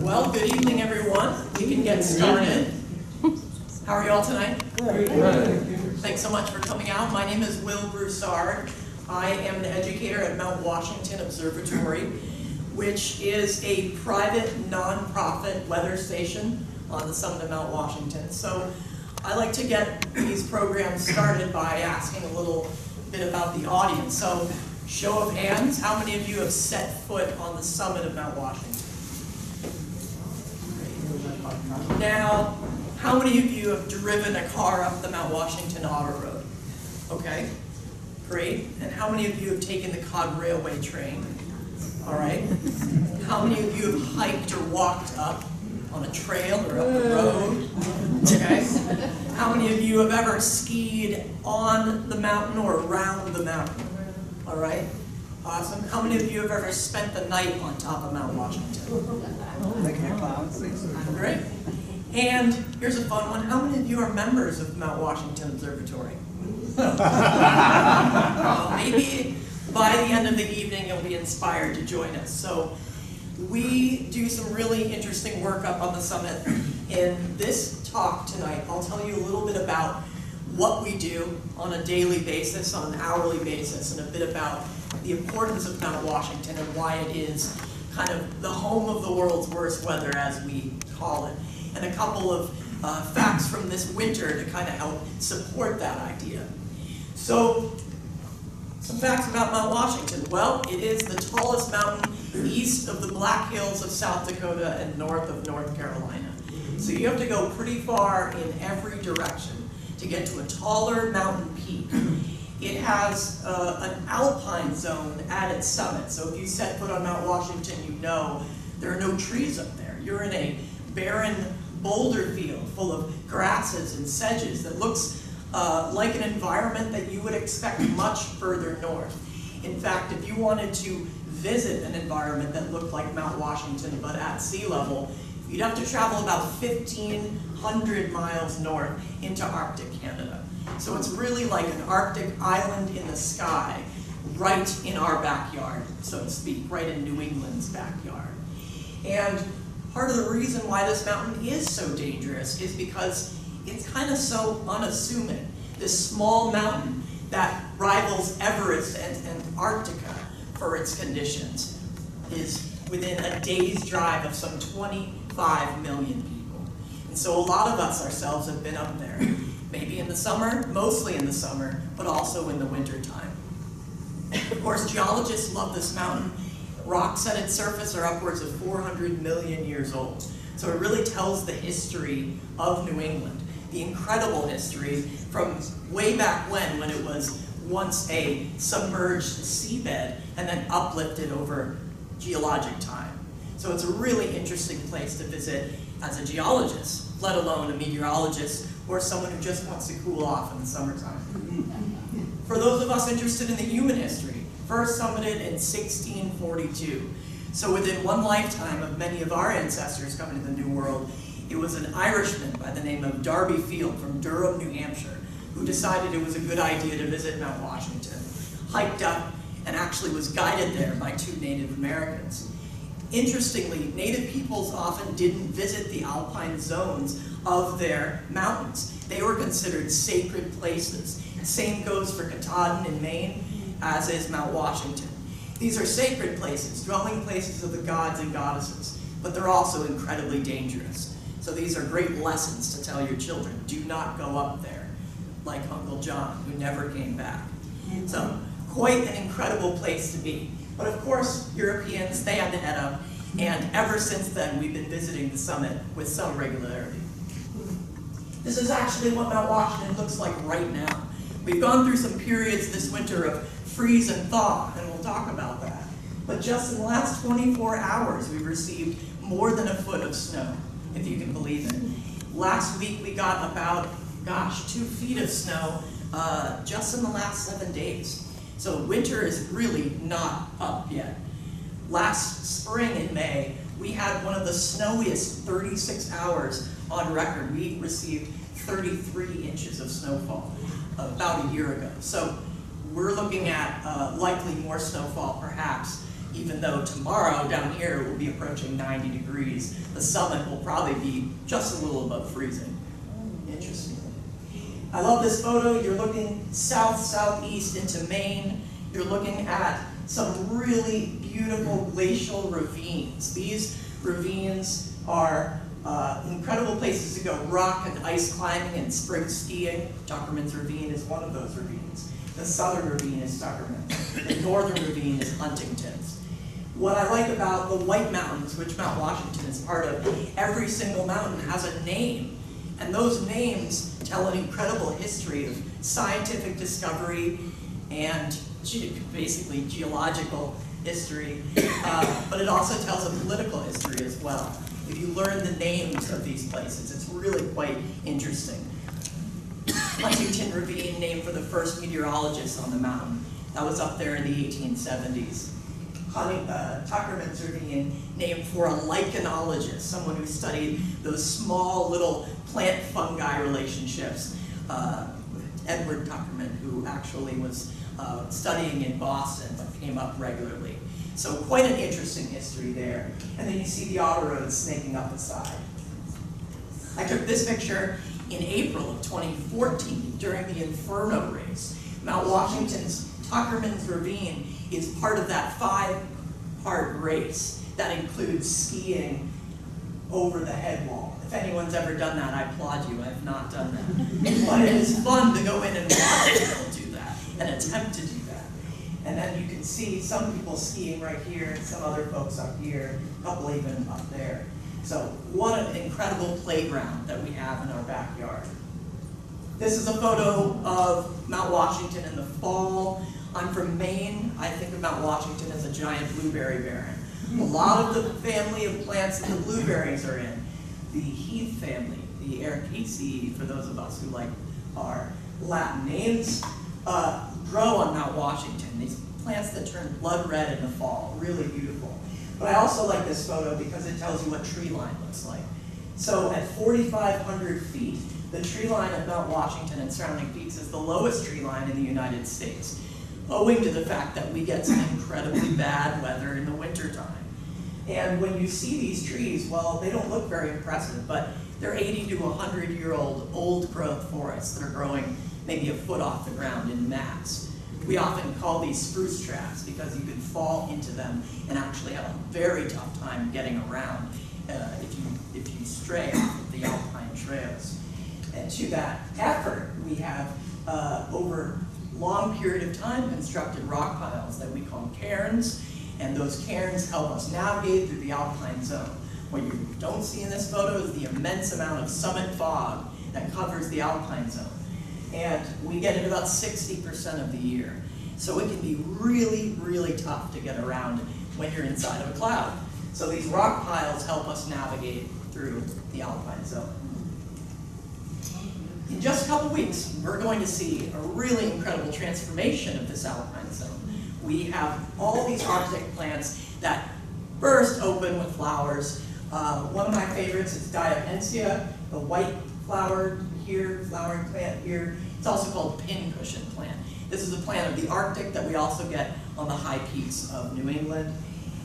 Well, good evening, everyone. We can get started. How are you all tonight? Good. Thanks so much for coming out. My name is Will Broussard. I am an educator at Mount Washington Observatory, which is a private, non-profit weather station on the summit of Mount Washington. So I like to get these programs started by asking a little bit about the audience. So, show of hands, how many of you have set foot on the summit of Mount Washington? Now, how many of you have driven a car up the Mount Washington Auto Road? Okay, great. And how many of you have taken the Cod Railway train? All right. How many of you have hiked or walked up on a trail or up the road? Okay. How many of you have ever skied on the mountain or around the mountain? All right. Awesome. How many of you have ever spent the night on top of Mount Washington? Lenticular Clouds. Great. And here's a fun one. How many of you are members of Mount Washington Observatory? Maybe by the end of the evening you'll be inspired to join us. So we do some really interesting work up on the summit. In this talk tonight, I'll tell you a little bit about what we do on a daily basis, on an hourly basis, and a bit about the importance of Mount Washington and why it is kind of the home of the world's worst weather, as we call it, and a couple of facts from this winter to kind of help support that idea. So, some facts about Mount Washington. Well, it is the tallest mountain east of the Black Hills of South Dakota and north of North Carolina. So you have to go pretty far in every direction to get to a taller mountain peak. It has an alpine zone at its summit. So if you set foot on Mount Washington, you know there are no trees up there. You're in a barren boulder field full of grasses and sedges that looks like an environment that you would expect much further north. In fact, if you wanted to visit an environment that looked like Mount Washington but at sea level, you'd have to travel about 1,500 miles north into Arctic Canada. So it's really like an Arctic island in the sky, right in our backyard, so to speak, right in New England's backyard. And part of the reason why this mountain is so dangerous is because it's kind of so unassuming. This small mountain that rivals Everest and Antarctica for its conditions is within a day's drive of some 25 million people. And so a lot of us ourselves have been up there, maybe in the summer, mostly in the summer, but also in the winter time. Of course, geologists love this mountain. Rocks at its surface are upwards of 400 million years old. So it really tells the history of New England, the incredible history from way back when it was once a submerged seabed and then uplifted over geologic time. So it's a really interesting place to visit as a geologist, let alone a meteorologist or someone who just wants to cool off in the summertime. For those of us interested in the human history, first summited in 1642. So within one lifetime of many of our ancestors coming to the New World, it was an Irishman by the name of Darby Field from Durham, New Hampshire, who decided it was a good idea to visit Mount Washington, hiked up, and actually was guided there by two Native Americans. Interestingly, Native peoples often didn't visit the alpine zones of their mountains. They were considered sacred places. Same goes for Katahdin in Maine, as is Mount Washington. These are sacred places, dwelling places of the gods and goddesses, but they're also incredibly dangerous. So these are great lessons to tell your children. Do not go up there, like Uncle John, who never came back. So, quite an incredible place to be. But of course, Europeans, they had to head up, and ever since then, we've been visiting the summit with some regularity. This is actually what Mount Washington looks like right now. We've gone through some periods this winter of freeze and thaw, and we'll talk about that. But just in the last 24 hours, we've received more than a foot of snow, if you can believe it. Last week, we got about, 2 feet of snow just in the last 7 days. So winter is really not up yet. Last spring in May, we had one of the snowiest 36 hours on record. We received 33 inches of snowfall about a year ago. So we're looking at likely more snowfall perhaps even though tomorrow down here it will be approaching 90 degrees. The summit will probably be just a little above freezing. Interesting. I love this photo. You're looking south-southeast into Maine. You're looking at some really beautiful glacial ravines. These ravines are incredible places to go rock and ice climbing and spring skiing. Tuckerman's Ravine is one of those ravines. The southern ravine is Tuckerman's. The northern ravine is Huntington's. What I like about the White Mountains, which Mount Washington is part of, every single mountain has a name. And those names tell an incredible history of scientific discovery and basically geological history, but it also tells a political history as well. If you learn the names of these places, it's really quite interesting. Huntington Ravine, named for the first meteorologist on the mountain. That was up there in the 1870s. Tuckerman's Ravine, named for a lichenologist, someone who studied those small little plant-fungi relationships. Edward Tuckerman, who actually was studying in Boston, but came up regularly. So quite an interesting history there. And then you see the autoroad snaking up the side. I took this picture in April of 2014 during the Inferno race. Mount Washington's Tuckerman's Ravine is part of that 5-part race that includes skiing over the head wall. If anyone's ever done that, I applaud you. I have not done that. But it is fun to go in and watch people do that and attempt to do that. And then you can see some people skiing right here and some other folks up here, a couple even up there. So what an incredible playground that we have in our backyard. This is a photo of Mount Washington in the fall. I'm from Maine. I think of Mount Washington as a giant blueberry barren. A lot of the family of plants that the blueberries are in, the heath family, the Ericaceae, for those of us who like our Latin names, grow on Mount Washington. These plants that turn blood red in the fall, really beautiful. But I also like this photo because it tells you what tree line looks like. So at 4,500 feet, the tree line of Mount Washington and surrounding peaks is the lowest tree line in the United States, owing to the fact that we get some incredibly bad weather in the wintertime. And when you see these trees, well, they don't look very impressive, but they're 80 to 100-year-old old-growth forests that are growing maybe a foot off the ground in mass. We often call these spruce traps because you can fall into them and actually have a very tough time getting around if you stray off of the alpine trails. And to that effort, we have, over a long period of time, constructed rock piles that we call cairns, and those cairns help us navigate through the alpine zone. What you don't see in this photo is the immense amount of summit fog that covers the alpine zone. And we get it about 60% of the year. So it can be really, really tough to get around when you're inside of a cloud. So these rock piles help us navigate through the alpine zone. In just a couple weeks, we're going to see a really incredible transformation of this alpine zone. We have all these Arctic plants that burst open with flowers. One of my favorites is Diapensia, the white flowered here, flowering plant here. It's also called pincushion plant. This is a plant of the Arctic that we also get on the high peaks of New England.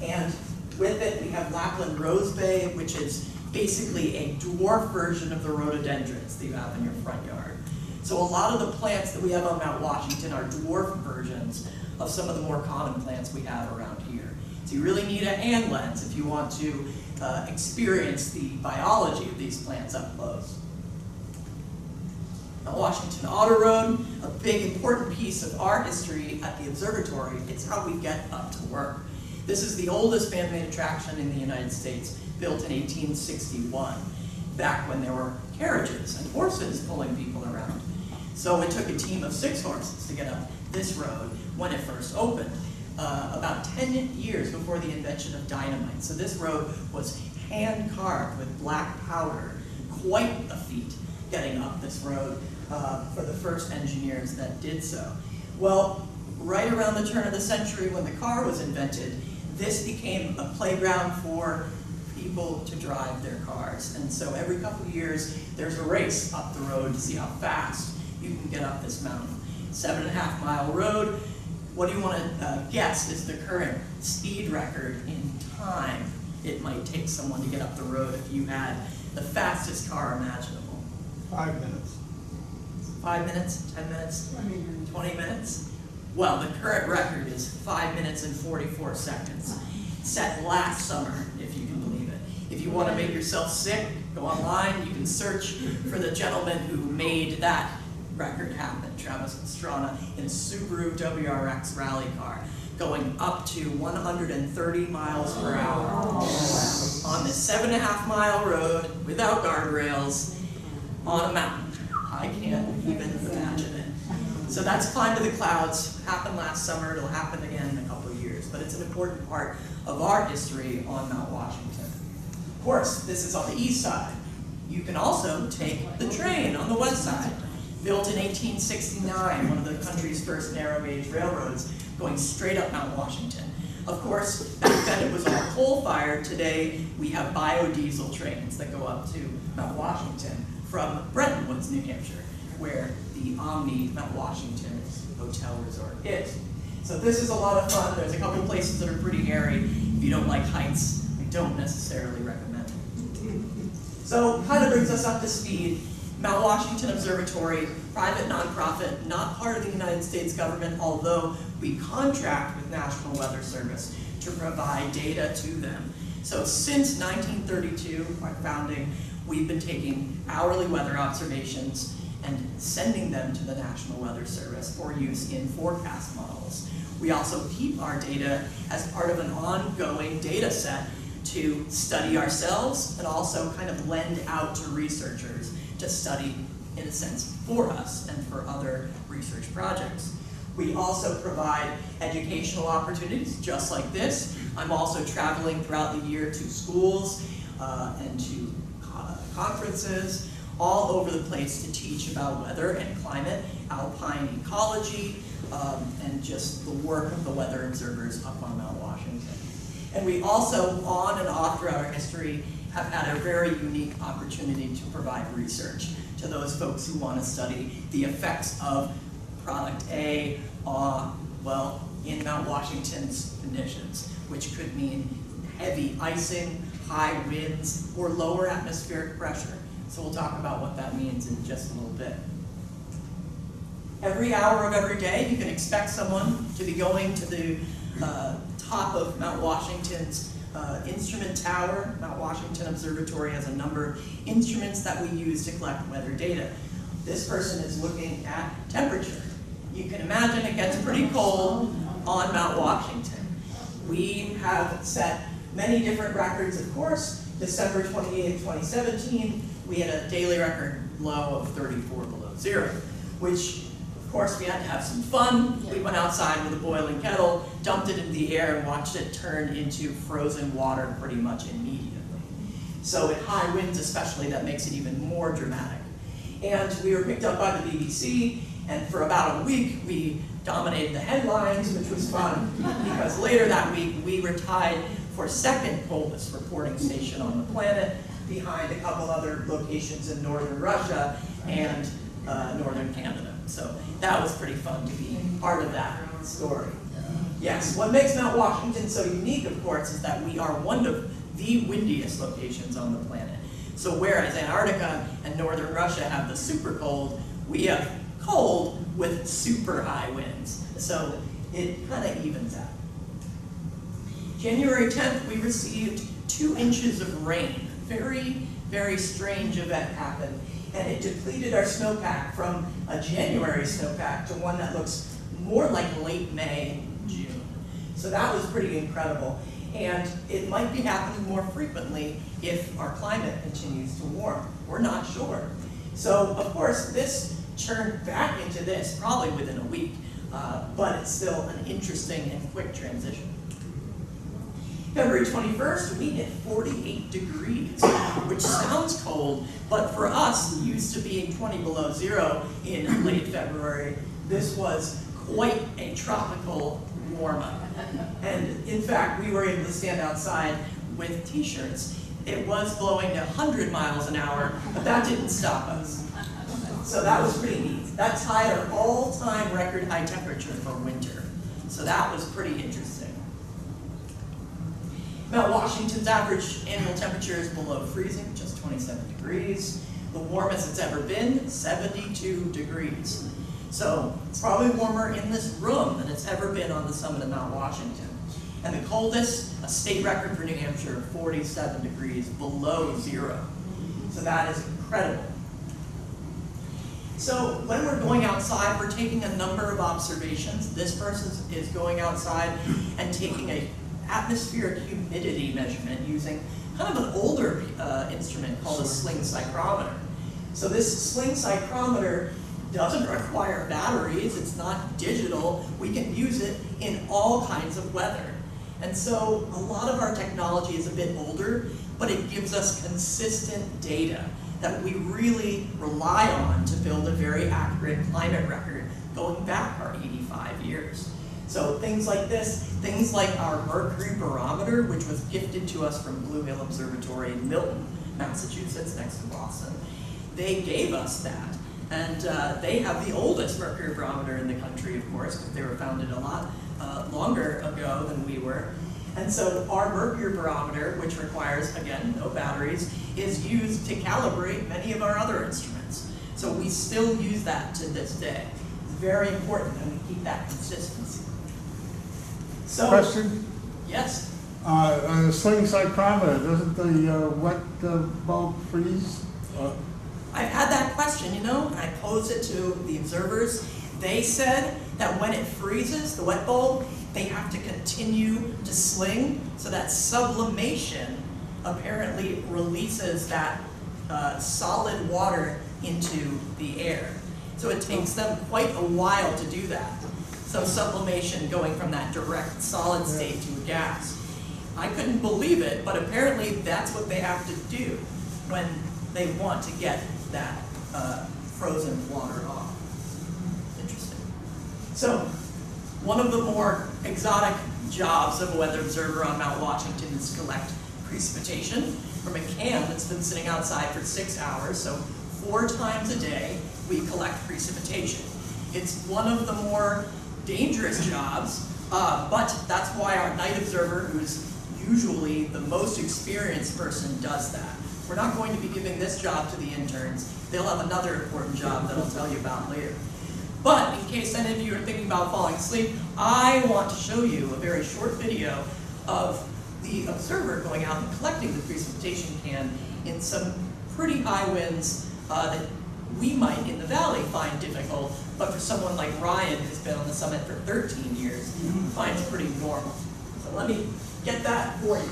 And with it, we have Lapland rosebay, which is basically a dwarf version of the rhododendrons that you have in your front yard. So a lot of the plants that we have on Mount Washington are dwarf versions of some of the more common plants we have around here. So you really need a hand lens if you want to experience the biology of these plants up close. Mount Washington Autoroad, a big important piece of our history at the observatory. It's how we get up to work. This is the oldest man-made attraction in the United States, built in 1861, back when there were carriages and horses pulling people around. So it took a team of 6 horses to get up this road when it first opened, about 10 years before the invention of dynamite. So this road was hand-carved with black powder, quite a feat getting up this road for the first engineers that did so. Well, right around the turn of the century when the car was invented, this became a playground for people to drive their cars. And so every couple of years, there's a race up the road to see how fast you can get up this mountain. 7.5-mile road, what do you want to guess is the current speed record in time it might take someone to get up the road if you had the fastest car imaginable? 5 minutes. 5 minutes, 10 minutes, 20 minutes? Well, the current record is 5 minutes and 44 seconds. Set last summer, if you can believe it. If you want to make yourself sick, go online, you can search for the gentleman who made that record happen, Travis Pastrana, in Subaru WRX rally car, going up to 130 miles per hour on this 7.5-mile road without guardrails on a mountain. I can't even imagine it. So that's Climb to the Clouds. Happened last summer. It'll happen again in a couple of years. But it's an important part of our history on Mount Washington. Of course, this is on the east side. You can also take the train on the west side. Built in 1869, one of the country's first narrow-gauge railroads, going straight up Mount Washington. Of course, back then it was all coal-fired. Today, we have biodiesel trains that go up to Mount Washington from Bretton Woods, New Hampshire, where the Omni Mount Washington Hotel Resort is. So this is a lot of fun. There's a couple places that are pretty hairy. If you don't like heights, I don't necessarily recommend it. So kind of brings us up to speed. Mount Washington Observatory, private nonprofit, not part of the United States government, although we contract with National Weather Service to provide data to them. So since 1932, our founding, we've been taking hourly weather observations and sending them to the National Weather Service for use in forecast models. We also keep our data as part of an ongoing data set to study ourselves and also kind of lend out to researchers to study, in a sense, for us and for other research projects. We also provide educational opportunities just like this. I'm also traveling throughout the year to schools and to conferences all over the place to teach about weather and climate, alpine ecology, and just the work of the weather observers up on Mount Washington. And we also, on and off throughout our history, have had a very unique opportunity to provide research to those folks who want to study the effects of product A, well, in Mount Washington's conditions, which could mean heavy icing, high winds, or lower atmospheric pressure. So we'll talk about what that means in just a little bit. Every hour of every day, you can expect someone to be going to the top of Mount Washington's instrument tower. Mount Washington Observatory has a number of instruments that we use to collect weather data. This person is looking at temperature. You can imagine it gets pretty cold on Mount Washington. We have set many different records, of course. December 28, 2017, we had a daily record low of 34 below zero, which, of course, we had to have some fun. We went outside with a boiling kettle, dumped it in the air, and watched it turn into frozen water pretty much immediately. So at high winds especially, that makes it even more dramatic. And we were picked up by the BBC, and for about a week, we dominated the headlines, which was fun, because later that week, we were tied for second coldest reporting station on the planet, behind a couple other locations in northern Russia and northern Canada. So that was pretty fun to be part of that story. Yes, what makes Mount Washington so unique, of course, is that we are one of the windiest locations on the planet. So whereas Antarctica and northern Russia have the super cold, we have cold with super high winds. So it kind of evens out. January 10th, we received 2 inches of rain. Very, very strange event happened. And it depleted our snowpack from a January snowpack to one that looks more like late May, June. So that was pretty incredible. And it might be happening more frequently if our climate continues to warm. We're not sure. So, of course, this turned back into this probably within a week, but it's still an interesting and quick transition. February 21st, we hit 48 degrees, which sounds cold, but for us, used to being 20 below zero in late February, this was quite a tropical warm-up. And in fact, we were able to stand outside with t-shirts. It was blowing 100 miles an hour, but that didn't stop us. So that was pretty neat. That tied our all-time record high temperature for winter. So that was pretty interesting. Mount Washington's average annual temperature is below freezing, just 27 degrees. The warmest it's ever been, 72 degrees. So it's probably warmer in this room than it's ever been on the summit of Mount Washington. And the coldest, a state record for New Hampshire, 47 degrees below zero. So that is incredible. So when we're going outside, we're taking a number of observations. This person is going outside and taking an atmospheric humidity measurement using kind of an older instrument called a Sling Psychrometer. So this Sling Psychrometer doesn't require batteries, it's not digital, we can use it in all kinds of weather. And so a lot of our technology is a bit older, but it gives us consistent data that we really rely on to build a very accurate climate record going back our 85 years. So things like this, things like our Mercury Barometer, which was gifted to us from Blue Hill Observatory in Milton, Massachusetts, next to Boston, they gave us that. And they have the oldest Mercury Barometer in the country, of course, because they were founded a lot longer ago than we were. And so our Mercury Barometer, which requires, again, no batteries, is used to calibrate many of our other instruments. So we still use that to this day. It's very important that we keep that consistency. So, Question? yes? On the Sling Psychrometer, doesn't the wet bulb freeze? I've had that question, you know, and I posed it to the observers. They said that when it freezes, the wet bulb, they have to continue to sling, so that sublimation apparently releases that solid water into the air. So it takes them quite a while to do that. So sublimation going from that direct solid state to a gas. I couldn't believe it, but apparently that's what they have to do when they want to get that frozen water off. Interesting. So, one of the more exotic jobs of a weather observer on Mount Washington is to collect precipitation from a can that's been sitting outside for 6 hours. So 4 times a day we collect precipitation. It's one of the more dangerous jobs, but that's why our night observer, who's usually the most experienced person, does that. We're not going to be giving this job to the interns. They'll have another important job that I'll tell you about later. But in case any of you are thinking about falling asleep, I want to show you a very short video of the observer going out and collecting the precipitation can in some pretty high winds that we might in the valley find difficult, but for someone like Ryan, who's been on the summit for 13 years, finds pretty normal. So let me get that for you.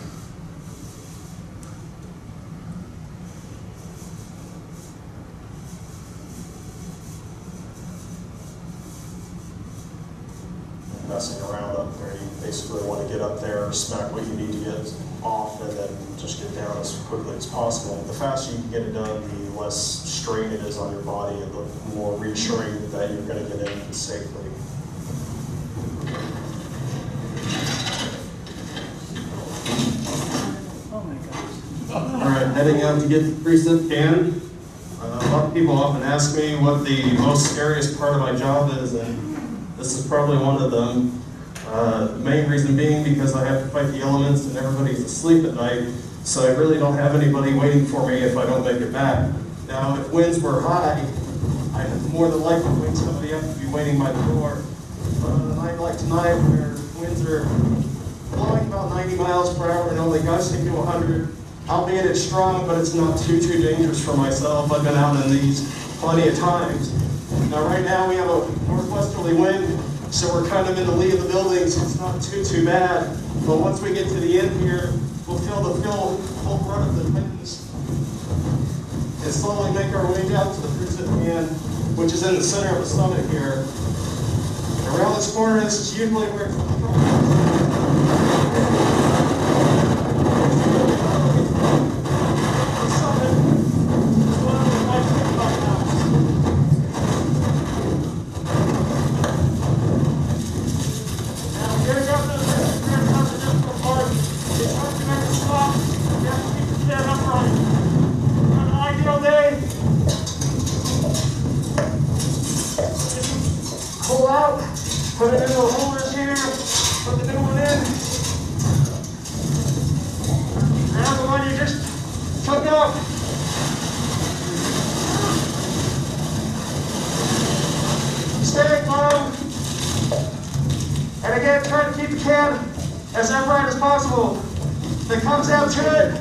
Messing around up there. You basically want to get up there, smack what you need to get off, and then just get down as quickly as possible. The faster you can get it done, the less strain it is on your body, and the more reassuring that you're going to get in safely. Oh my gosh. All right, heading out to get the precip can. A lot of people often ask me what the most scariest part of my job is, and this is probably one of them. The main reason being because I have to fight the elements and everybody's asleep at night, so I really don't have anybody waiting for me if I don't make it back. Now, if winds were high, I'd more than likely wake somebody up to be waiting by the door. But on a night like tonight, where winds are blowing about 90 miles per hour and only gusting to 100, albeit it's strong, but it's not too dangerous for myself. I've been out in these plenty of times. Now right now we have a northwesterly wind, so we're kind of in the lee of the building, so it's not too bad. But once we get to the end here, we'll feel the full brunt of the winds and slowly make our way down to the precip can, which is in the center of the summit here. And around this corner, this is usually where it's pull out, Put it into the holders here. Put the new one in. Now the one you just took out. Stay low. And again, try to keep the can as upright as possible. If it comes out to it,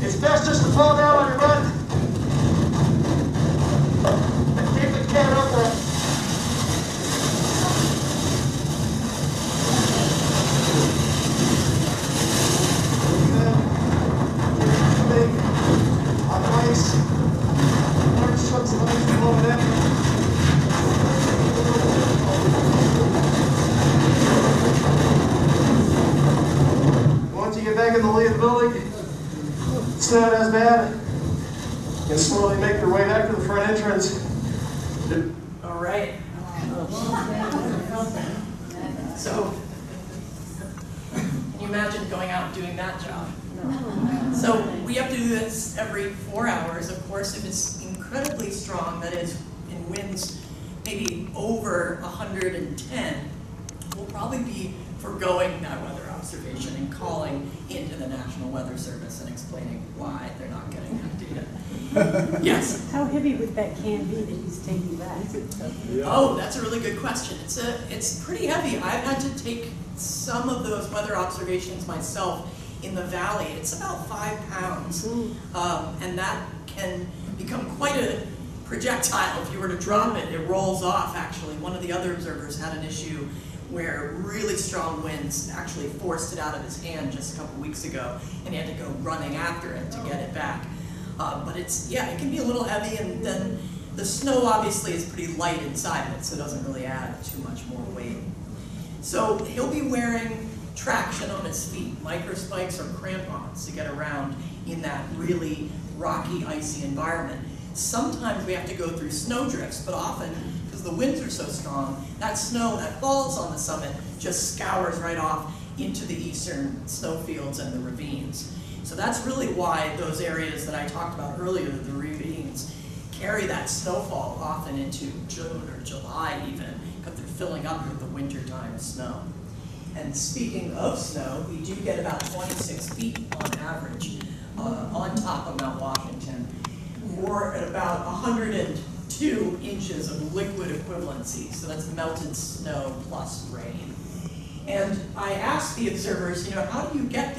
it's best just to fall down on your butt. And keep the can upright. On ice. Large chunks of ice below it. Once you get back in the lee of the building, it's not as bad. You can slowly make your way back to the front entrance. All right. So, can you imagine going out and doing that job? So we have to do this every 4 hours. Of course, if it's incredibly strong, that is, in winds maybe over 110, we'll probably be foregoing that weather observation and calling into the National Weather Service and explaining why they're not getting that data. Yes? How heavy would that can be that he's taking back? Oh, that's a really good question. It's pretty heavy. I've had to take some of those weather observations myself in the valley. It's about 5 pounds, and that can become quite a projectile. If you were to drop it, it rolls off, actually. One of the other observers had an issue where really strong winds actually forced it out of his hand just a couple weeks ago, and he had to go running after it to get it back. But it can be a little heavy, and then the snow obviously is pretty light inside of it, so it doesn't really add too much more weight. So he'll be wearing traction on his feet, microspikes or crampons to get around in that really rocky, icy environment. Sometimes we have to go through snow drifts, but often, because the winds are so strong, that snow that falls on the summit just scours right off into the eastern snowfields and the ravines. So that's really why those areas that I talked about earlier, the ravines, carry that snowfall often into June or July even, because they're filling up with the wintertime snow. And speaking of snow, we do get about 26 feet on average on top of Mount Washington, or at about 102 inches of liquid equivalency. So that's melted snow plus rain. And I asked the observers, how do you get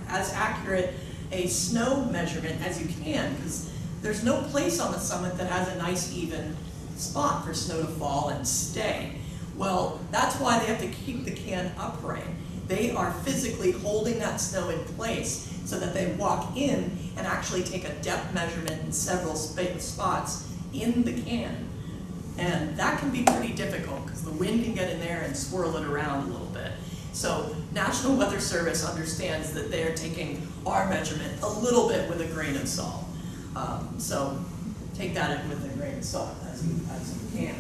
as accurate a snow measurement as you can? Because there's no place on the summit that has a nice even spot for snow to fall and stay. Well, that's why they have to keep the can upright. They are physically holding that snow in place so that they walk in and actually take a depth measurement in several spots in the can. And that can be pretty difficult because the wind can get in there and swirl it around a little bit. So National Weather Service understands that they are taking our measurement a little bit with a grain of salt. So take that in with a grain of salt as you can.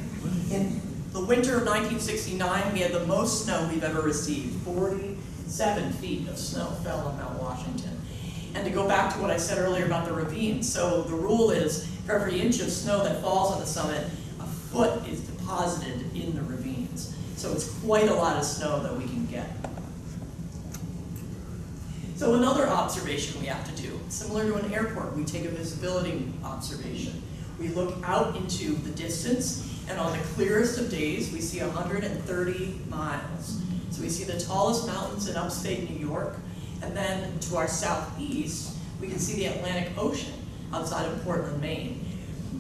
In the winter of 1969, we had the most snow we've ever received. 47 feet of snow fell on Mount Washington. And to go back to what I said earlier about the ravines, so the rule is for every inch of snow that falls on the summit, a foot is deposited in the ravines. So it's quite a lot of snow that we can get. So another observation we have to do, similar to an airport, we take a visibility observation. We look out into the distance, and on the clearest of days, we see 130 miles. So we see the tallest mountains in upstate New York, and then to our southeast, we can see the Atlantic Ocean outside of Portland, Maine.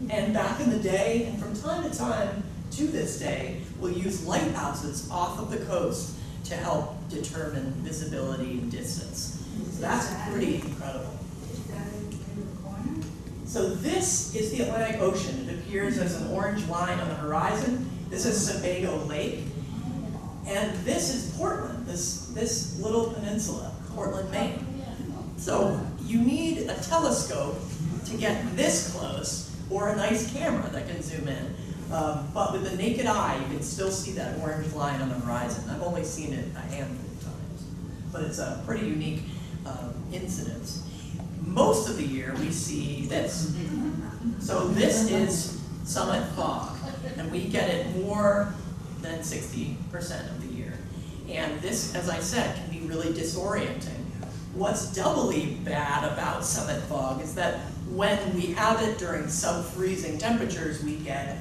And back in the day, and from time to time to this day, we'll use lighthouses off of the coast to help determine visibility and distance. So that's pretty incredible. So this is the Atlantic Ocean. It appears as an orange line on the horizon. This is Sebago Lake. And this is Portland, this little peninsula, Portland, Maine. So you need a telescope to get this close, or a nice camera that can zoom in. But with the naked eye, you can still see that orange line on the horizon. I've only seen it a handful of times, but it's a pretty unique incidence. Most of the year, we see this. So this is summit fog, and we get it more than 60% of the year. And this, as I said, can be really disorienting. What's doubly bad about summit fog is that when we have it during sub-freezing temperatures, we get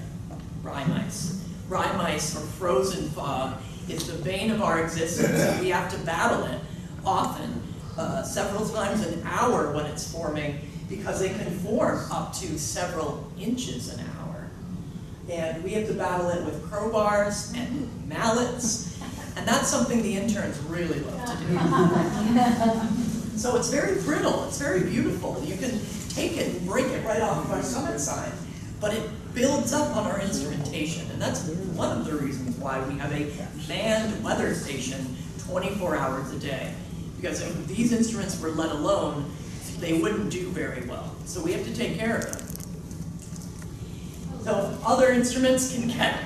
rye mice. Rye mice, or frozen fog, is the bane of our existence, and we have to battle it often, several times an hour when it's forming, because they can form up to several inches an hour. And we have to battle it with crowbars and mallets, and that's something the interns really love to do. So it's very brittle, it's very beautiful. You can take it and break it right off of our summit sign, but it builds up on our instrumentation, and that's one of the reasons why we have a manned weather station 24 hours a day. Because if these instruments were let alone, they wouldn't do very well. So we have to take care of them. So other instruments can get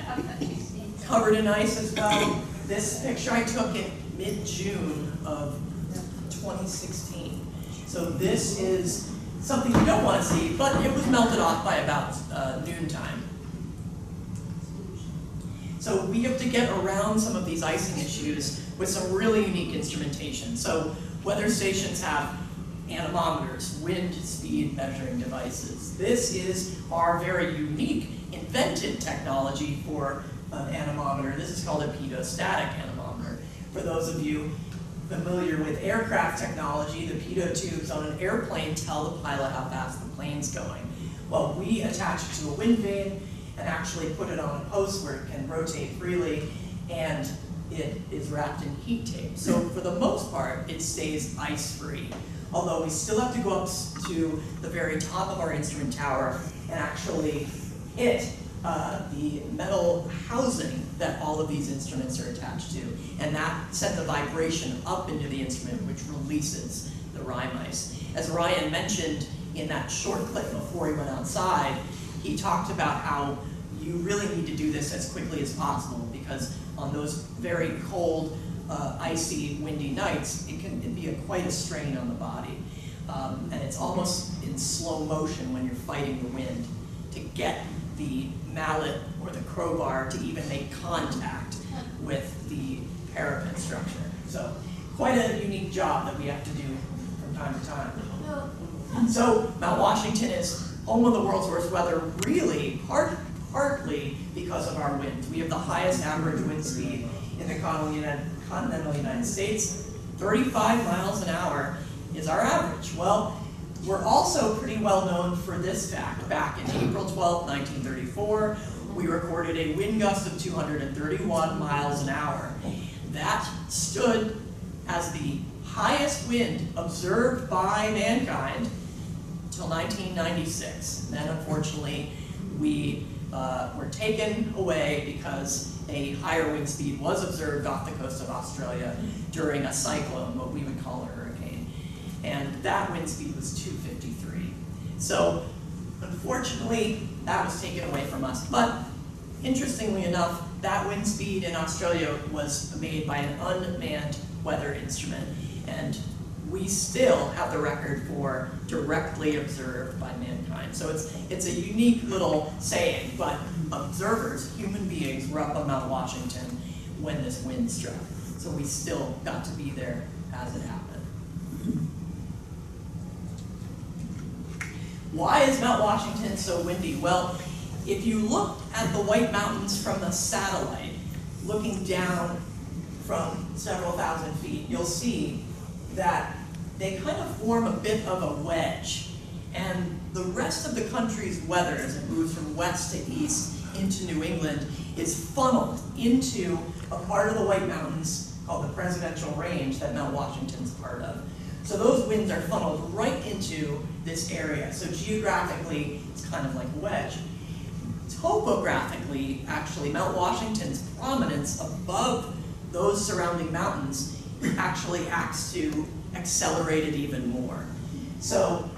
covered in ice as well. This picture I took in mid-June of 2016. So this is something you don't want to see, but it was melted off by about noontime. So we have to get around some of these icing issues with some really unique instrumentation. So weather stations have anemometers, wind speed measuring devices. This is our very unique invented technology for an anemometer. This is called a pitot anemometer. For those of you familiar with aircraft technology, the pitot tubes on an airplane tell the pilot how fast the plane's going. Well, we attach it to a wind vane and actually put it on a post where it can rotate freely, and it is wrapped in heat tape. So for the most part, it stays ice-free. Although we still have to go up to the very top of our instrument tower and actually hit the metal housing that all of these instruments are attached to. And that sends a vibration up into the instrument, which releases the rye mice. As Ryan mentioned in that short clip before he went outside, he talked about how you really need to do this as quickly as possible, because on those very cold, icy, windy nights, it can be quite a strain on the body. And it's almost in slow motion when you're fighting the wind to get the mallet or the crowbar to even make contact with the parapet structure. So quite a unique job that we have to do from time to time. So Mount Washington is home of the world's worst weather, really partly because of our winds. We have the highest average wind speed in the continental United States. 35 miles an hour is our average. Well, we're also pretty well known for this fact. Back in April 12, 1934, we recorded a wind gust of 231 miles an hour. That stood as the highest wind observed by mankind until 1996. Then, unfortunately, we were taken away because a higher wind speed was observed off the coast of Australia during a cyclone, what we would call a hurricane. And that wind speed was 253. So, unfortunately, that was taken away from us. But, interestingly enough, that wind speed in Australia was made by an unmanned weather instrument. And we still have the record for directly observed by mankind. So it's a unique little saying, but observers, human beings, were up on Mount Washington when this wind struck. So we still got to be there as it happened. Why is Mount Washington so windy? Well, if you look at the White Mountains from the satellite, looking down from several thousand feet, you'll see that they kind of form a bit of a wedge. And the rest of the country's weather, as it moves from west to east into New England, is funneled into a part of the White Mountains called the Presidential Range that Mount Washington's part of. So those winds are funneled right into this area. So geographically, it's kind of like a wedge. Topographically, actually, Mount Washington's prominence above those surrounding mountains actually acts to accelerate it even more. So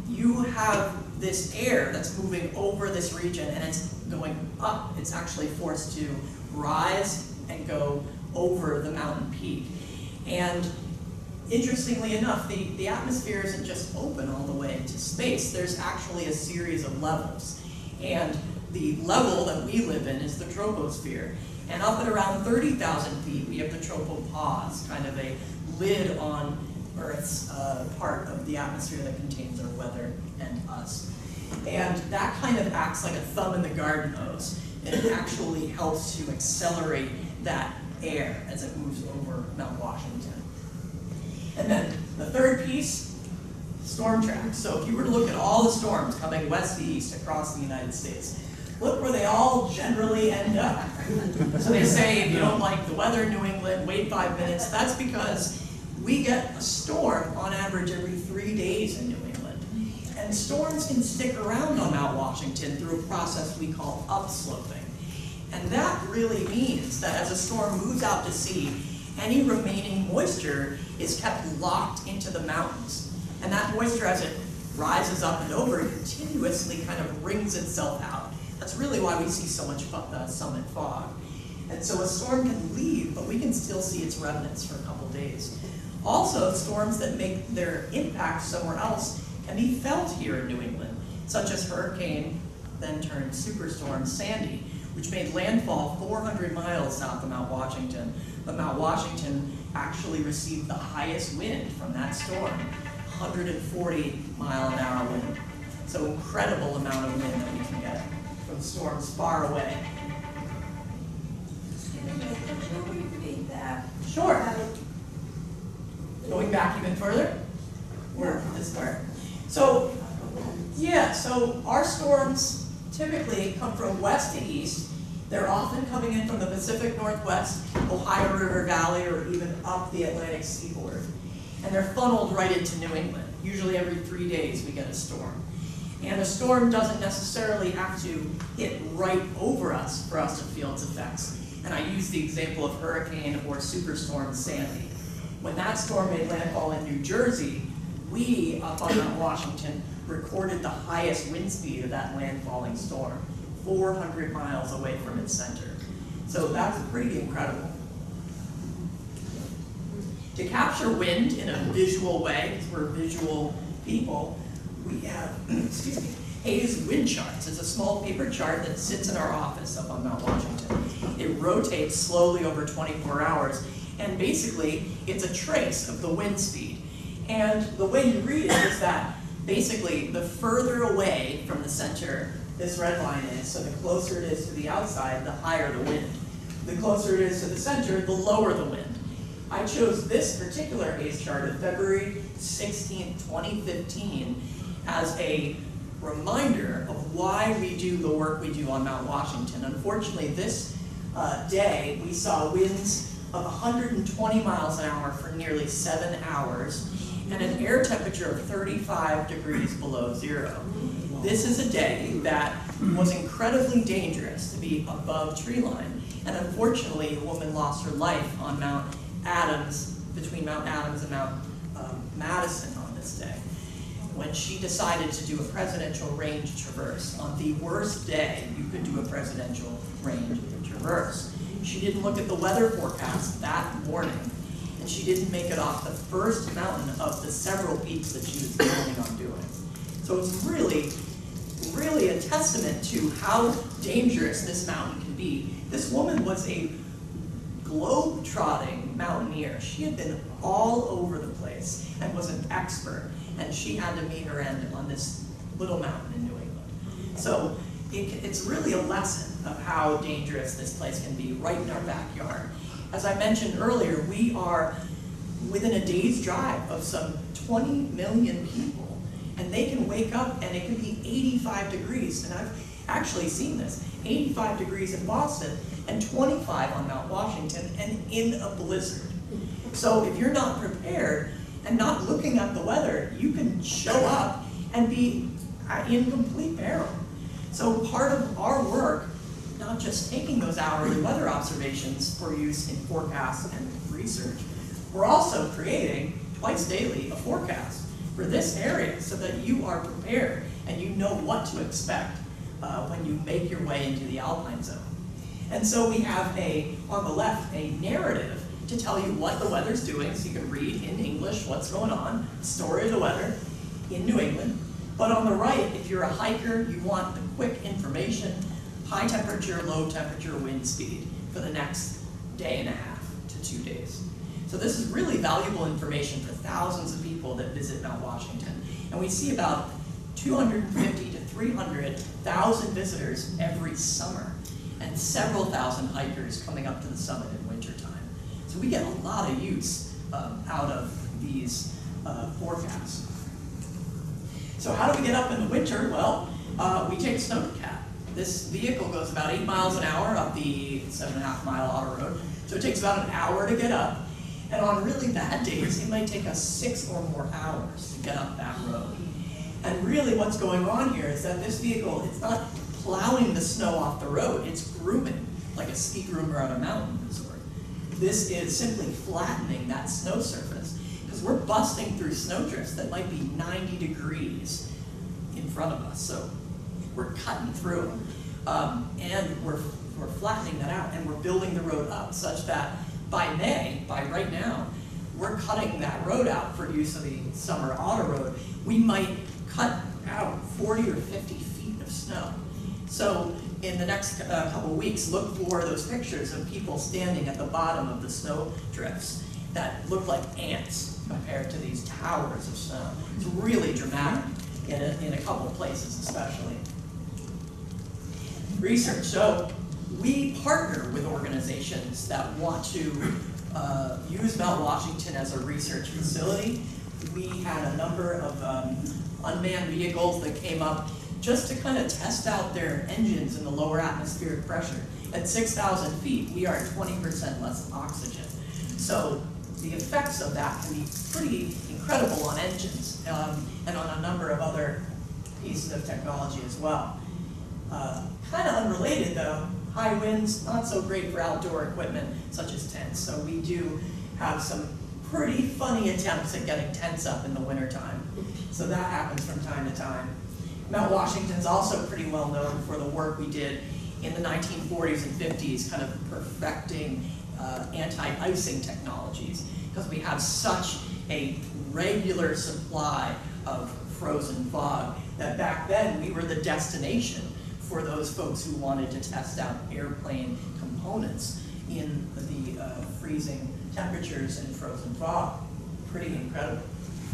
you have this air that's moving over this region and it's going up. It's actually forced to rise and go over the mountain peak. And interestingly enough, the atmosphere isn't just open all the way to space. There's actually a series of levels. And the level that we live in is the troposphere. And up at around 30,000 feet, we have the tropopause, kind of a lid on Earth's part of the atmosphere that contains our weather and us. And that kind of acts like a thumb in the garden hose, and it actually helps to accelerate that air as it moves over Mount Washington. And then the third piece, storm tracks. So if you were to look at all the storms coming west to east across the United States, look where they all generally end up. So they say if you don't like the weather in New England, wait 5 minutes. That's because we get a storm on average every 3 days in New England. And storms can stick around on Mount Washington through a process we call upsloping. And that really means that as a storm moves out to sea, any remaining moisture is kept locked into the mountains. And that moisture, as it rises up and over, continuously kind of wrings itself out. That's really why we see so much summit fog. And so a storm can leave, but we can still see its remnants for a couple days. Also, storms that make their impact somewhere else can be felt here in New England, such as Hurricane, then turned Superstorm Sandy, which made landfall 400 miles south of Mount Washington. But Mount Washington actually received the highest wind from that storm, 140 mile an hour wind. So incredible amount of wind that we can get from storms far away. Could you repeat that? Sure. Going back even further? Or this part? So, yeah, so our storms typically come from west to east. They're often coming in from the Pacific Northwest, Ohio River Valley, or even up the Atlantic seaboard. And they're funneled right into New England. Usually every 3 days we get a storm. And a storm doesn't necessarily have to hit right over us for us to feel its effects. And I use the example of Hurricane or Superstorm Sandy. When that storm made landfall in New Jersey, we, up on Mount Washington, recorded the highest wind speed of that landfalling storm, 400 miles away from its center. So that's pretty incredible. To capture wind in a visual way, because we're visual people, we have, excuse me, Hayes wind charts. It's a small paper chart that sits in our office up on Mount Washington. It rotates slowly over 24 hours, and basically it's a trace of the wind speed. And the way you read it is that basically the further away from the center this red line is, so the closer it is to the outside, the higher the wind. The closer it is to the center, the lower the wind. I chose this particular Hayes chart of February 16, 2015 as a reminder of why we do the work we do on Mount Washington. Unfortunately, this day we saw winds of 120 miles an hour for nearly 7 hours and an air temperature of 35 degrees below zero. This is a day that was incredibly dangerous to be above tree line, and unfortunately a woman lost her life on Mount Adams, between Mount Adams and Mount Madison on this day, when she decided to do a presidential range traverse. On the worst day you could do a presidential range traverse. She didn't look at the weather forecast that morning, and she didn't make it off the first mountain of the several peaks that she was planning on doing. So it's really a testament to how dangerous this mountain can be. This woman was a globe-trotting mountaineer. She had been all over the place and was an expert, and she had to meet her end on this little mountain in New England. So it's really a lesson of how dangerous this place can be right in our backyard. As I mentioned earlier, we are within a day's drive of some 20 million people. And they can wake up and it can be 85 degrees. And I've actually seen this, 85 degrees in Boston and 25 on Mount Washington and in a blizzard. So if you're not prepared and not looking at the weather, you can show up and be in complete peril. So part of our work, not just taking those hourly weather observations for use in forecasts and research, we're also creating twice daily a forecast for this area so that you are prepared and you know what to expect when you make your way into the alpine zone. And so we have on the left, a narrative to tell you what the weather's doing, so you can read in English what's going on, story of the weather in New England. But on the right, if you're a hiker, you want the quick information high temperature, low temperature wind speed for the next day and a half to 2 days. So this is really valuable information for thousands of people that visit Mount Washington. And we see about 250 to 300,000 visitors every summer, and several thousand hikers coming up to the summit in wintertime. So we get a lot of use out of these forecasts. So how do we get up in the winter? Well, we take a snowcat. This vehicle goes about 8 miles an hour up the 7.5 mile auto road. So it takes about an hour to get up. And on really bad days, it might take us 6 or more hours to get up that road. And really what's going on here is that this vehicle, it's not plowing the snow off the road, it's grooming, like a ski groomer on a mountain resort. This is simply flattening that snow surface, because we're busting through snowdrifts that might be 90 degrees in front of us. So we're cutting through them, and we're flattening that out, and we're building the road up such that by May, by right now, we're cutting that road out for use of the summer auto road. We might cut out 40 or 50 feet of snow. So in the next couple weeks, look for those pictures of people standing at the bottom of the snow drifts that look like ants compared to these towers of snow. It's really dramatic in a couple of places especially. Research. So we partner with organizations that want to use Mount Washington as a research facility. We had a number of unmanned vehicles that came up just to kind of test out their engines in the lower atmospheric pressure. At 6,000 feet, we are at 20% less oxygen. So the effects of that can be pretty incredible on engines and on a number of other pieces of technology as well. Kind of unrelated though, high winds, not so great for outdoor equipment such as tents. So we do have some pretty funny attempts at getting tents up in the wintertime. So that happens from time to time. Mount Washington's also pretty well known for the work we did in the 1940s and 50s, kind of perfecting anti-icing technologies, because we have such a regular supply of frozen fog that back then we were the destination for those folks who wanted to test out airplane components in the freezing temperatures and frozen fog. Pretty incredible.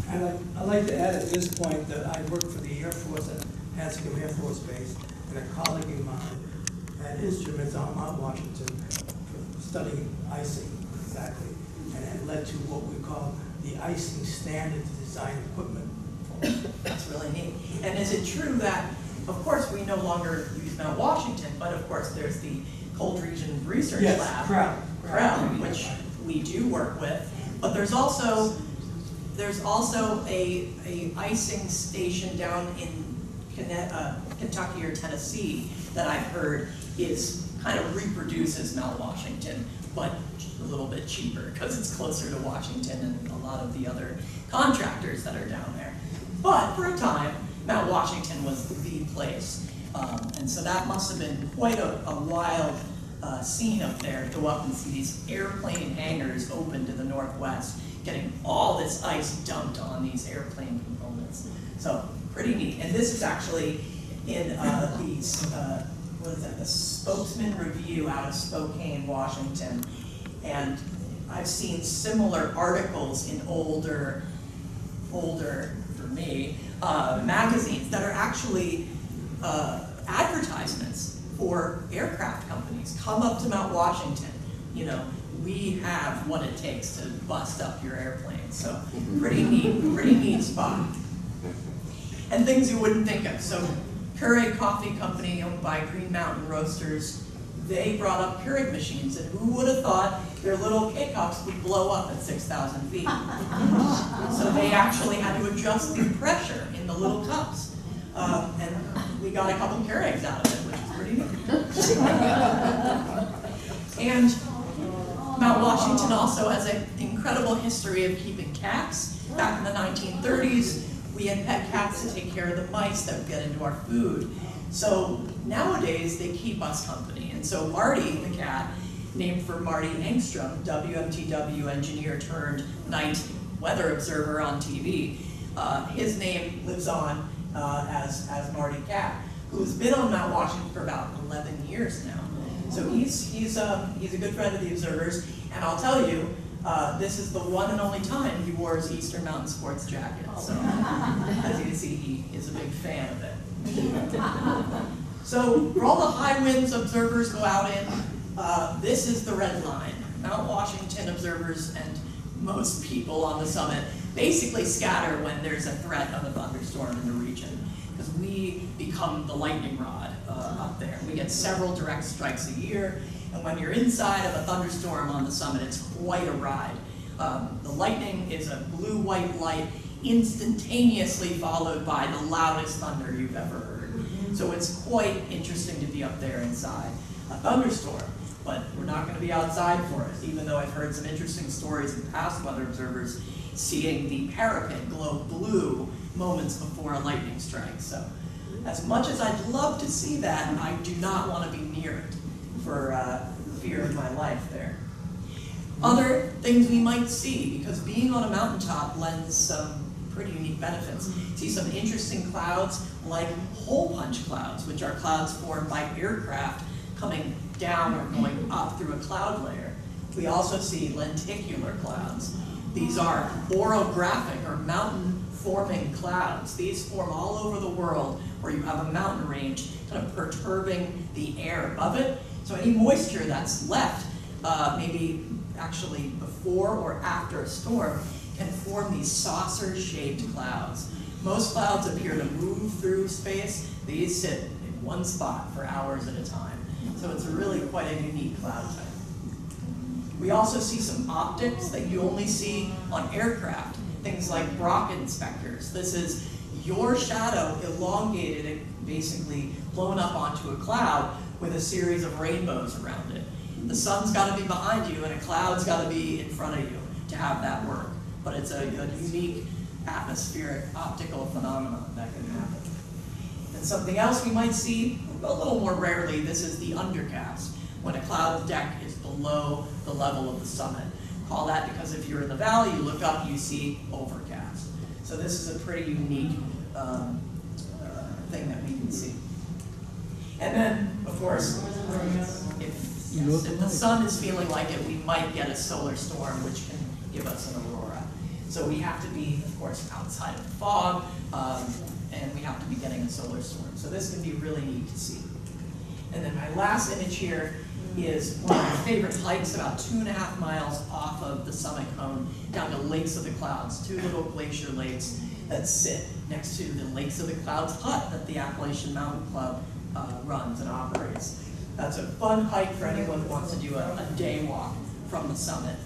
I'd like to add at this point that I work for the Air Force at Hanscom Air Force Base, and a colleague of mine had instruments on Mount Washington for studying icing, exactly, and it led to what we call the icing standard to design equipment. That's really neat. And is it true that, of course, we no longer use Mount Washington, but of course there's the Cold Region Research Lab, CROWD, which we do work with, but there's also a icing station down in Kentucky or Tennessee that I've heard is kind of reproduces Mount Washington, but a little bit cheaper because it's closer to Washington and a lot of the other contractors that are down there. But for a time, Mount Washington was the place. And so that must have been quite a wild scene up there, to go up and see these airplane hangars open to the northwest, getting all this ice dumped on these airplane components. So pretty neat. And this is actually in the Spokesman Review out of Spokane, Washington. And I've seen similar articles in older for me, magazines that are actually advertisements for aircraft companies. Come up to Mount Washington. You know, we have what it takes to bust up your airplane. So pretty neat spot. And things you wouldn't think of. So Keurig Coffee Company, owned by Green Mountain Roasters, they brought up Keurig machines, and who would have thought their little K-Cups would blow up at 6,000 feet? So they actually had to adjust the pressure in the little cups. And we got a couple Keurigs out of it, which is pretty neat. And Mount Washington also has an incredible history of keeping cats. Back in the 1930s, we had pet cats to take care of the mice that would get into our food. So nowadays, they keep us company. And so Marty, the cat, named for Marty Engstrom, WMTW engineer turned night weather observer on TV, his name lives on as Marty Cat. who's been on Mount Washington for about 11 years now. So he's a good friend of the observers, and I'll tell you, this is the one and only time he wore his Eastern Mountain Sports jacket. So as you can see, he is a big fan of it. So for all the high winds observers go out in, this is the red line. Mount Washington observers and most people on the summit basically scatter when there's a threat of a thunderstorm in the region, because we become the lightning rod up there. We get several direct strikes a year, and when you're inside of a thunderstorm on the summit, it's quite a ride. The lightning is a blue-white light instantaneously followed by the loudest thunder you've ever heard. So it's quite interesting to be up there inside a thunderstorm. But we're not going to be outside for it, even though I've heard some interesting stories in past weather observers seeing the parapet glow blue moments before a lightning strike. So as much as I'd love to see that, I do not want to be near it for fear of my life there. Other things we might see, because being on a mountaintop lends some pretty unique benefits. See some interesting clouds like hole punch clouds, which are clouds formed by aircraft coming down or going up through a cloud layer. We also see lenticular clouds. These are orographic or mountain forming clouds. These form all over the world where you have a mountain range kind of perturbing the air above it. So any moisture that's left, maybe actually before or after a storm, can form these saucer-shaped clouds. Most clouds appear to move through space. These sit in one spot for hours at a time. So it's really quite a unique cloud type. We also see some optics that you only see on aircraft, things like Brock inspectors. This is your shadow elongated and basically blown up onto a cloud with a series of rainbows around it. The sun's got to be behind you and a cloud's got to be in front of you to have that work. But it's a unique atmospheric optical phenomenon that can happen. And something else we might see, a little more rarely, this is the undercast, when a cloud deck is below the level of the summit. Call that because if you're in the valley, you look up, you see overcast. So this is a pretty unique thing that we can see. And then, of course, if the sun is feeling like it, we might get a solar storm, which can give us an aurora. So we have to be, of course, outside of the fog, and we have to be getting a solar storm. So this can be really neat to see. And then my last image here is one of my favorite hikes, about 2.5 miles off of the summit cone, down to Lakes of the Clouds, 2 little glacier lakes that sit next to the Lakes of the Clouds hut that the Appalachian Mountain Club runs and operates. That's a fun hike for anyone who wants to do a day walk from the summit.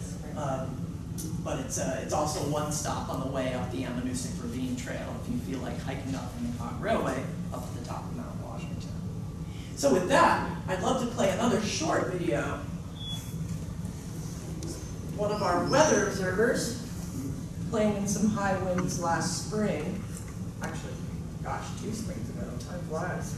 But it's also one stop on the way up the Anemometer Ravine Trail if you feel like hiking up from the Cog Railway up to the top of Mount Washington. So with that, I'd love to play another short video. One of our weather observers playing in some high winds last spring. Actually, gosh, 2 springs ago, time flies.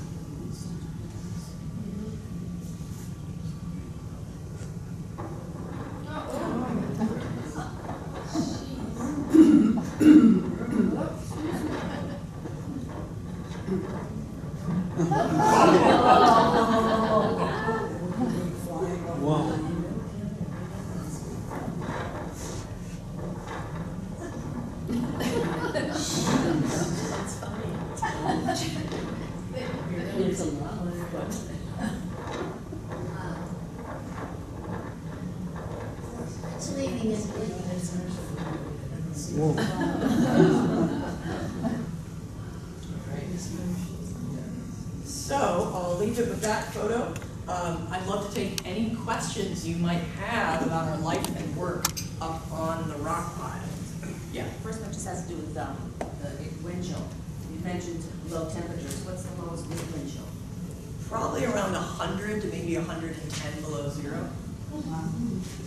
So I'll leave it with that photo. I'd love to take any questions you might have about our life and work up on the rock pile. Yeah. First one just has to do with the wind chill. You mentioned low temperatures. What's the lowest wind chill? Probably around 100 to maybe 110 below zero.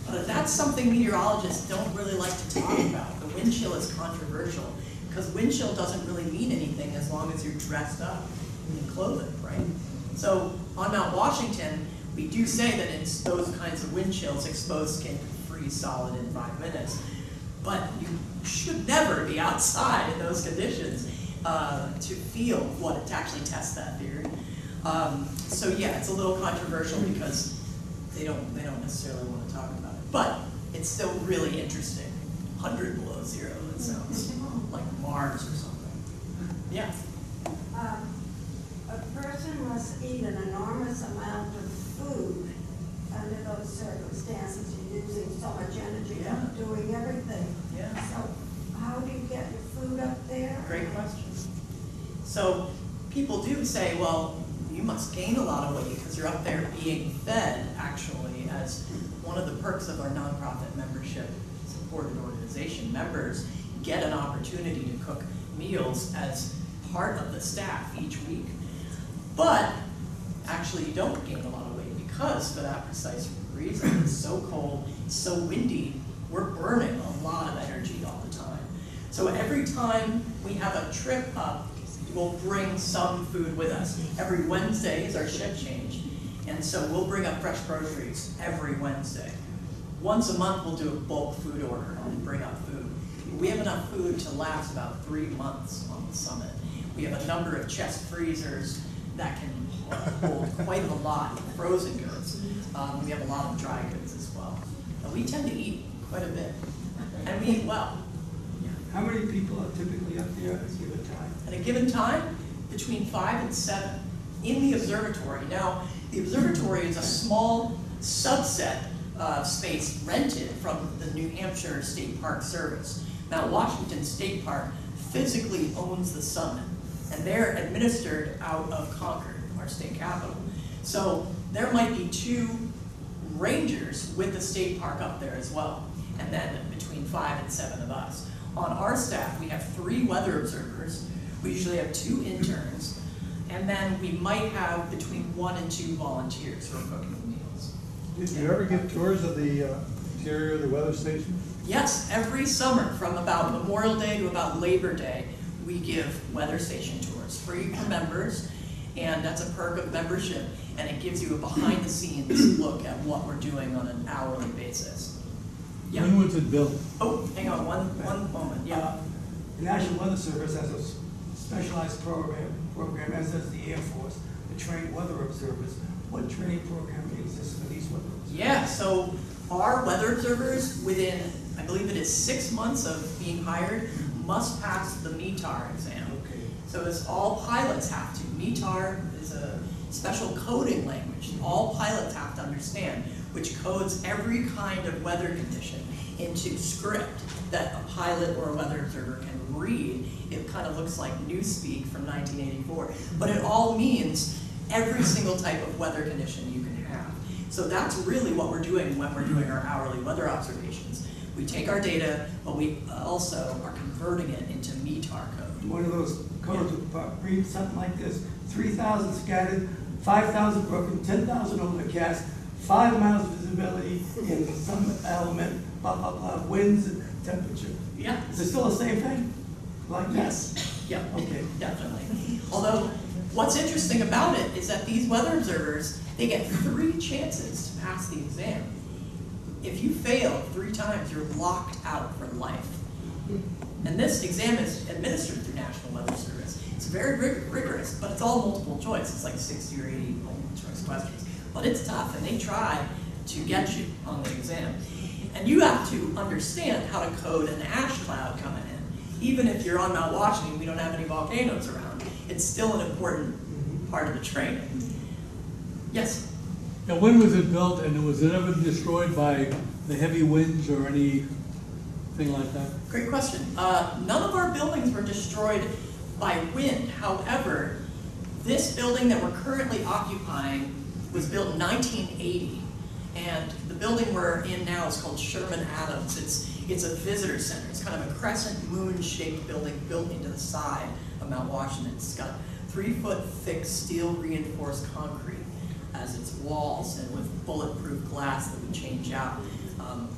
That's something meteorologists don't really like to talk about. The wind chill is controversial because wind chill doesn't really mean anything as long as you're dressed up in clothing, right? So on Mount Washington, we do say that in those kinds of wind chills, exposed skin can freeze solid in 5 minutes. But you should never be outside in those conditions. to feel what, to actually test that theory. So yeah, it's a little controversial because they don't necessarily want to talk about it, but it's still really interesting. 100 below zero, that sounds like Mars or something. Yeah. A person must eat an enormous amount of food under those circumstances. You're using so much energy Yeah. doing everything. Yeah. So how do you get your food up there? Great question. So people do say, well, you must gain a lot of weight because you're up there being fed, actually, as one of the perks of our nonprofit membership supported organization. Members get an opportunity to cook meals as part of the staff each week. But actually you don't gain a lot of weight because for that precise reason, it's so cold, it's so windy, we're burning a lot of energy all the time. So every time we have a trip up, we'll bring some food with us. Every Wednesday is our shift change, and so we'll bring up fresh groceries every Wednesday. Once a month, we'll do a bulk food order and bring up food. We have enough food to last about 3 months on the summit. We have a number of chest freezers that can hold quite a lot of frozen goods. We have a lot of dry goods as well. And we tend to eat quite a bit, and we eat well. How many people are typically up there at a given time? At a given time, between 5 and 7 in the observatory. Now, the observatory is a small subset of space rented from the New Hampshire State Park Service. Now, Washington State Park physically owns the summit, and they're administered out of Concord, our state capital. So there might be 2 rangers with the state park up there as well, and then between 5 and 7 of us. On our staff, we have 3 weather observers. We usually have 2 interns, and then we might have between 1 and 2 volunteers who are cooking the meals. Did you ever give tours of the interior of the weather station? Yes, every summer from about Memorial Day to about Labor Day, we give weather station tours, free for members, and that's a perk of membership, and it gives you a behind-the-scenes look at what we're doing on an hourly basis. Yeah. When was it built? Oh, hang on one moment. Yeah. The National Weather Service has a specialized program, as does the Air Force, to train weather observers. What training program exists for these weather observers? Yeah, so our weather observers, within, I believe it is 6 months of being hired, must pass the METAR exam. Okay. So as all pilots have to. METAR is a special coding language all pilots have to understand, which codes every kind of weather condition into script that a pilot or a weather observer can read. It kind of looks like newspeak from 1984, but it all means every single type of weather condition you can have. So that's really what we're doing when we're doing our hourly weather observations. We take our data, but we also are converting it into METAR code. One of those codes would read something like this: 3,000 scattered, 5,000 broken, 10,000 overcast, 5 miles visibility in some element, blah, blah, blah, winds and temperature. Yeah. Is it still the same thing? Like that? Yes. Yeah. Okay. Definitely. Although, what's interesting about it is that these weather observers, they get 3 chances to pass the exam. If you fail 3 times, you're locked out for life. And this exam is administered through National Weather Service. It's very rigorous, but it's all multiple choice. It's like 60 or 80 multiple choice questions. But it's tough, and they try to get you on the exam. And you have to understand how to code an ash cloud coming in. Even if you're on Mount Washington, we don't have any volcanoes around. It's still an important part of the training. Yes? Now, when was it built, and was it ever destroyed by the heavy winds or anything like that? Great question. None of our buildings were destroyed by wind. However, this building that we're currently occupying was built in 1980. And the building we're in now is called Sherman Adams. It's a visitor center. It's kind of a crescent moon-shaped building built into the side of Mount Washington. It's got 3-foot thick steel reinforced concrete as its walls, and with bulletproof glass that we change out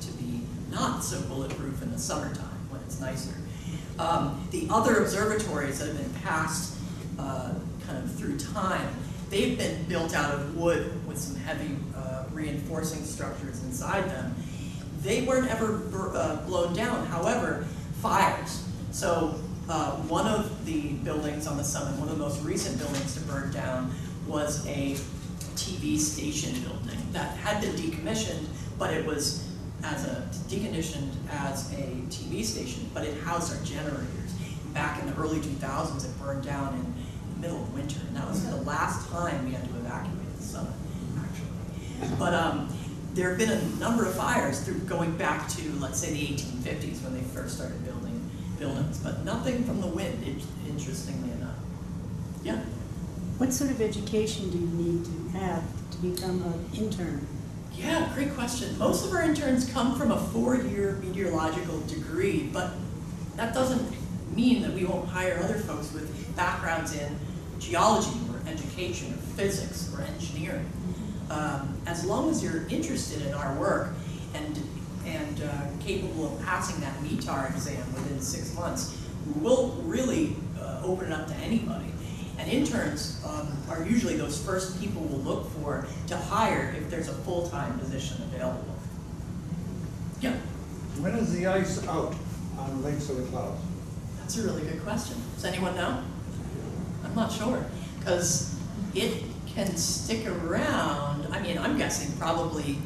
to be not so bulletproof in the summertime when it's nicer. The other observatories that have been passed kind of through time, they've been built out of wood with some heavy reinforcing structures inside them. They weren't ever blown down. However, fires. So One of the buildings on the summit, one of the most recent buildings to burn down, was a TV station building that had been decommissioned, but it was deconditioned as a TV station, but it housed our generators. Back in the early 2000s, it burned down in the middle of winter, and that was the last time we had to evacuate the summit, actually. But there have been a number of fires going back to, let's say, the 1850s when they first started building buildings, but nothing from the wind, interestingly enough. Yeah? What sort of education do you need to have to become an intern? Yeah, great question. Most of our interns come from a 4-year meteorological degree, but that doesn't mean that we won't hire other folks with backgrounds in geology or education or physics or engineering. As long as you're interested in our work and capable of passing that METAR exam within 6 months, we'll really open it up to anybody. And interns are usually those first people we'll look for to hire if there's a full-time position available. Yeah, When is the ice out on Lenticular Clouds? that's a really good question. Does anyone know? I'm not sure, because it can stick around. I mean, I'm guessing probably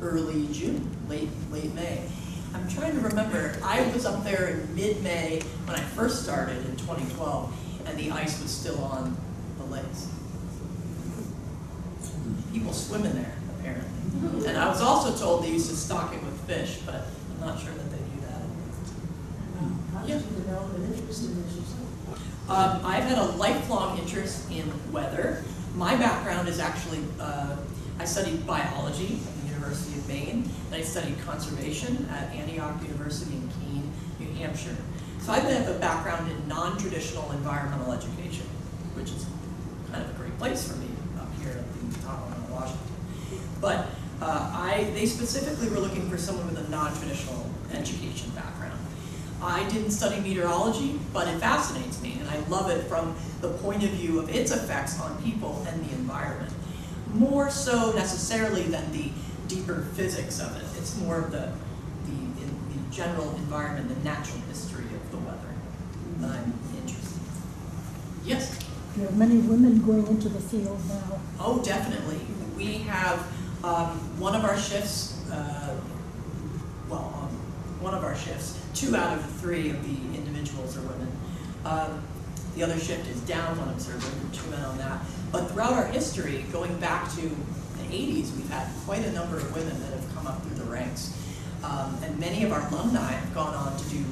early June, late May. I'm trying to remember. I was up there in mid-May when I first started in 2012, and the ice was still on the lakes. People swim in there, apparently. And I was also told they used to stock it with fish, but I'm not sure that they do that. How did you develop an interest in this yourself? I've had a lifelong interest in weather. My background is actually, I studied biology at the University of Maine, and I studied conservation at Antioch University in Keene, New Hampshire. So I have a background in non-traditional environmental education, which is kind of a great place for me up here at the Colorado, Washington. But they specifically were looking for someone with a non-traditional education background. I didn't study meteorology, but it fascinates me, and I love it from the point of view of its effects on people and the environment. More so necessarily than the deeper physics of it. It's more of the general environment, the natural history of the weather that I'm interested in. Yes? Do you have many women going into the field now? Oh, definitely. We have one of our shifts, one of our shifts, 2 out of 3 of the individuals are women. The other shift is down one observer, 2 men on that. But throughout our history, going back to the 80s, we've had quite a number of women that have come up through the ranks. And many of our alumni have gone on to do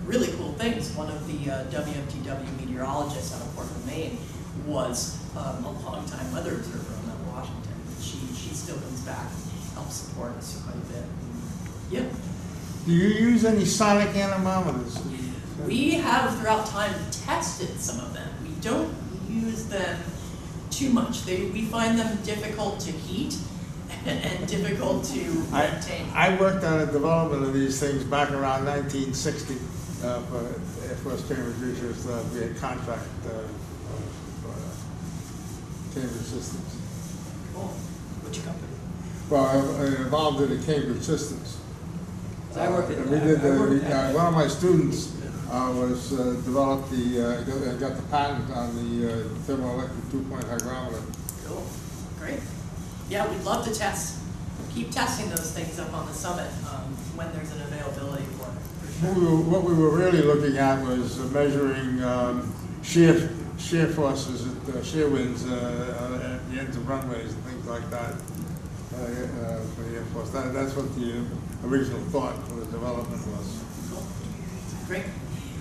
really cool things. One of the WMTW meteorologists out of Portland, Maine, was a long-time weather observer on Mount Washington. She still comes back and helps support us quite a bit. Yeah. Do you use any sonic anemometers? We have throughout time tested some of them. We don't use them too much. We find them difficult to heat and difficult to maintain. I worked on the development of these things back around 1960 for Cambridge Research. We had contract for Cambridge Systems. Cool. Which company? Well, I'm involved in the Cambridge Systems. I worked at, We did one of my students was developed got the patent on the thermoelectric 2-point hygrometer. Cool. Great. Yeah, we'd love to test. Keep testing those things up on the summit when there's an availability for it. For sure. What we were really looking at was measuring shear forces, shear winds at the ends of runways and things like that for the Air Force. That's what the original thought for the development was. Cool. Great.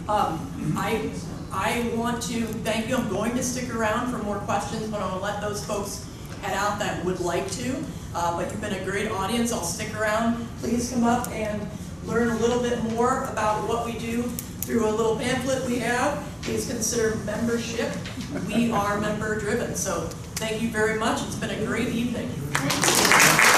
I want to thank you. I'm going to stick around for more questions, but I'm going to let those folks head out that would like to. But you've been a great audience. I'll stick around. Please come up and learn a little bit more about what we do through a little pamphlet we have. Please consider membership. We are member driven. So thank you very much. It's been a great evening. Thank you.